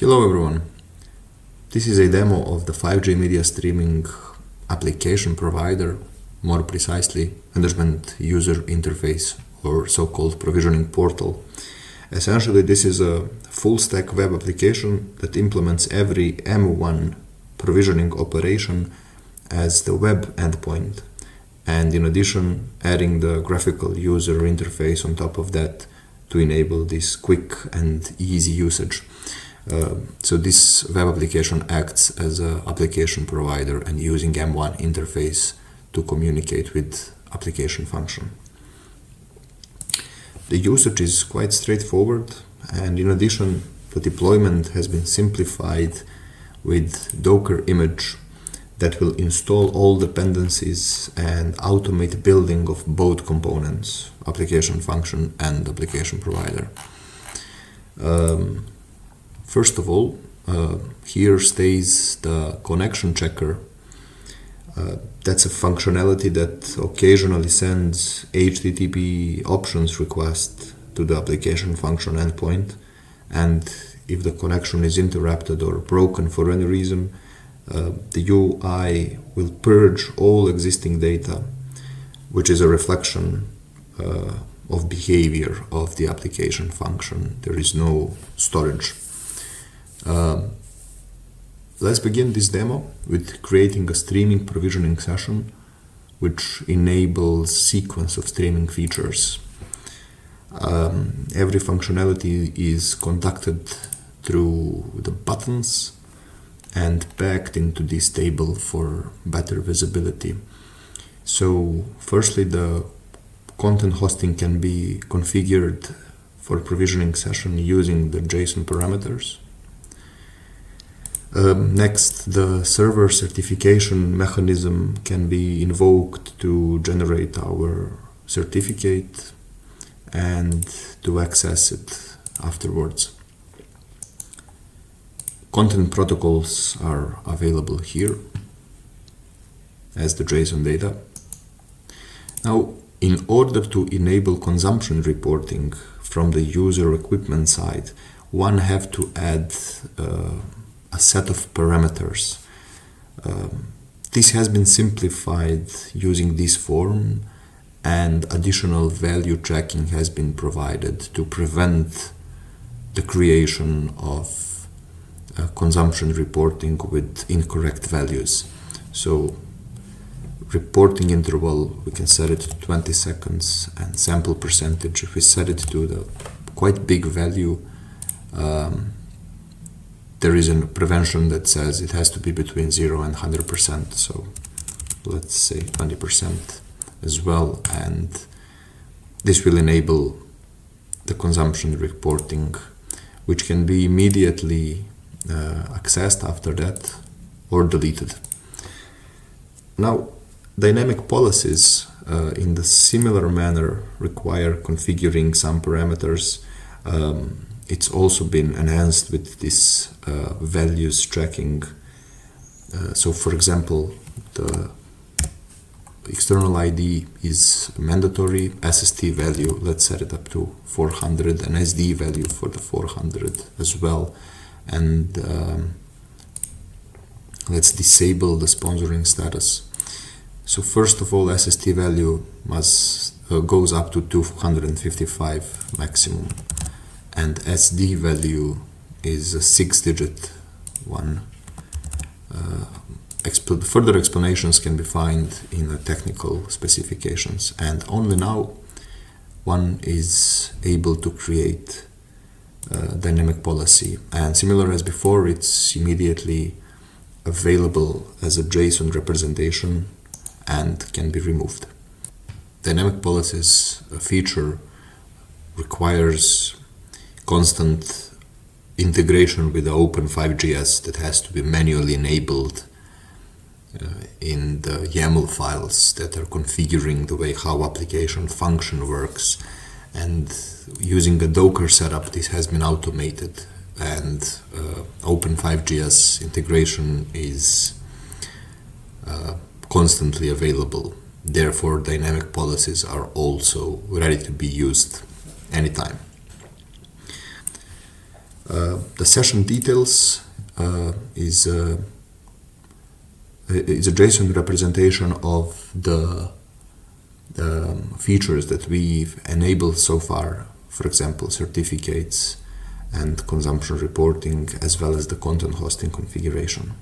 Hello everyone. This is a demo of the 5G media streaming application provider, more precisely management user interface or so-called provisioning portal. Essentially, this is a full-stack web application that implements every M1 provisioning operation as the web endpoint, and in addition adding the graphical user interface on top of that to enable this quick and easy usage. So this web application acts as an application provider and using M1 interface to communicate with application function. The usage is quite straightforward, and in addition, the deployment has been simplified with Docker image that will install all dependencies and automate building of both components, application function and application provider. First of all, here stays the connection checker. That's a functionality that occasionally sends HTTP options request to the application function endpoint, and if the connection is interrupted or broken for any reason, the UI will purge all existing data, which is a reflection of behavior of the application function. There is no storage. Let's begin this demo with creating a streaming provisioning session which enables sequence of streaming features. Every functionality is conducted through the buttons and packed into this table for better visibility. So firstly, the content hosting can be configured for provisioning session using the JSON parameters. Next, the server certification mechanism can be invoked to generate our certificate and to access it afterwards. Content protocols are available here as the JSON data. Now, in order to enable consumption reporting from the user equipment side, one have to add a set of parameters. This has been simplified using this form, and additional value tracking has been provided to prevent the creation of consumption reporting with incorrect values. So reporting interval, we can set it to 20 seconds, and sample percentage, if we set it to the quite big value, there is a prevention that says it has to be between 0 and 100%, so let's say 20% as well, and this will enable the consumption reporting, which can be immediately accessed after that or deleted. Now, dynamic policies in the similar manner require configuring some parameters. It's also been enhanced with this values tracking. So for example, the external ID is mandatory, SST value, let's set it up to 400, and SD value for the 400 as well. And let's disable the sponsoring status. So first of all, SST value goes up to 255 maximum, and SD value is a 6-digit one. Further explanations can be found in the technical specifications, and only now one is able to create dynamic policy, and similar as before, it's immediately available as a JSON representation and can be removed. Dynamic policies feature requires constant integration with the Open 5GS that has to be manually enabled in the YAML files that are configuring the way how application function works, and using a Docker setup this has been automated, and Open 5GS integration is constantly available. Therefore, dynamic policies are also ready to be used anytime. The session details is a JSON representation of the features that we've enabled so far, for example, certificates and consumption reporting, as well as the content hosting configuration.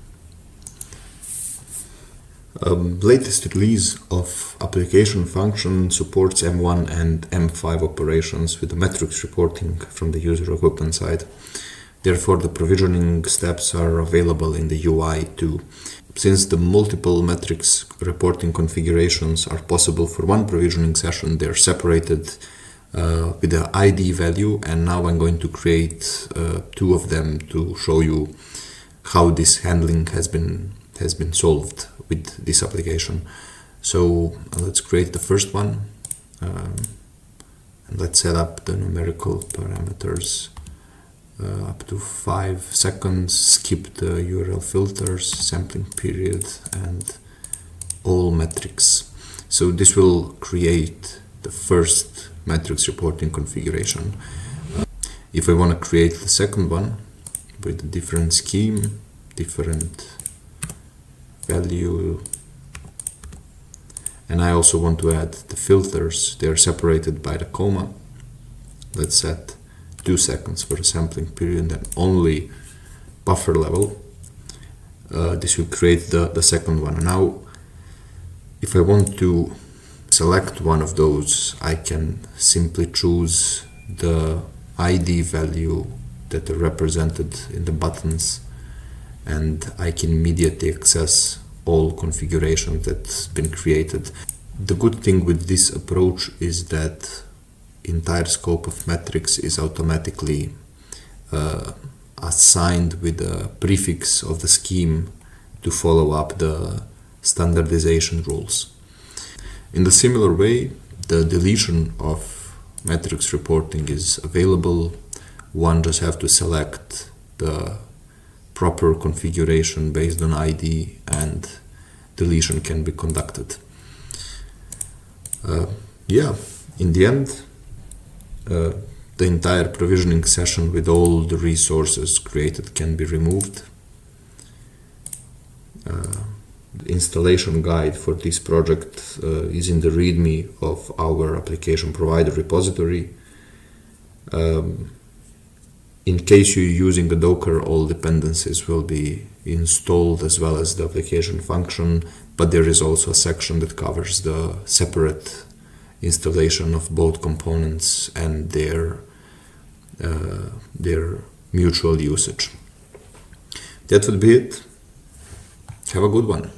Latest release of application function supports M1 and M5 operations with the metrics reporting from the user equipment side. Therefore, the provisioning steps are available in the UI too. Since the multiple metrics reporting configurations are possible for one provisioning session, they're separated with the ID value, and now I'm going to create two of them to show you how this handling has been solved with this application. So let's create the first one, and let's set up the numerical parameters up to 5 seconds, skip the URL filters, sampling period, and all metrics. So this will create the first metrics reporting configuration. If I want to create the second one with a different scheme, different value, and I also want to add the filters, they are separated by the comma. Let's set 2 seconds for the sampling period and only buffer level. This will create the second one. Now, if I want to select one of those, I can simply choose the ID value that are represented in the buttons, and I can immediately access all configurations that's been created. The good thing with this approach is that entire scope of metrics is automatically assigned with a prefix of the scheme to follow up the standardization rules. In the similar way, the deletion of metrics reporting is available. One just have to select the proper configuration based on ID, and deletion can be conducted. In the end, the entire provisioning session with all the resources created can be removed. The installation guide for this project is in the README of our application provider repository. In case you're using the Docker, all dependencies will be installed as well as the application function, but there is also a section that covers the separate installation of both components and their mutual usage. That would be it. Have a good one.